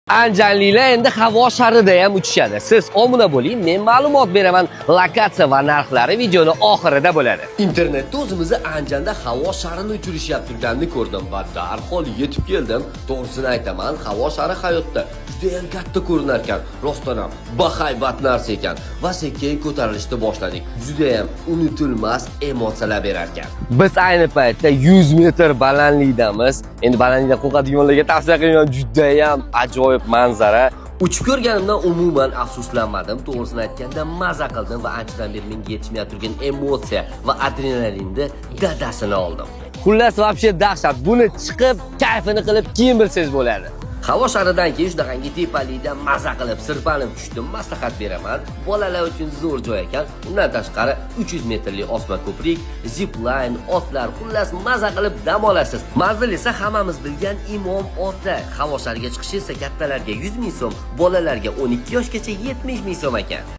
Anjanlilar endi havo sharida ham uchishadi. Siz omuna bo'ling, men ma'lumot beraman. Lokatsiya va narxlari videoni oxirida bo'ladi. Internetda o'zimizni Anjanda havo sharini uchirishib turganini ko'rdim va darhol yetib keldim. To'g'risini aytaman, havo shari hayotda juda ham katta ko'rinar ekan. Rostdan ham bahaybat narsa ekan va sekin ko'tarilishni boshladik. Juda ham unutilmas emotsiyalar berar ekan. Biz ayni paytda 100 metr balandlikdamiz. Endi balandlikda qo'rqadiganlarga tavsiya qilaman, juda ham ajoyib manzara. Uchib ko'rganimdan umuman afsuslanmadim. To'g'risini aytganda maza qildim va anchadan beri menga yetishmay turgan emotsiya va adrenalinni dadasini oldim. Xullas, vobshe dahshat. Buni chiqib, kayfini qilib keyin bilsangiz bo'ladi. Havo sharidan keyin shunaqangi tepalikda maza qilib sirpanib tushdim. Maslahat beraman. Bolalar uchun zo'r joy ekan. Undan tashqari 300 metrlik osma ko'prik, zipline, otlar, xullas maza qilib dam olasiz. Manzil esa hammamiz bilgan Imom ota. Havo shariga chiqish esa kattalarga 100 ming so'm, bolalarga 12 yoshgacha 70 ming so'm ekan.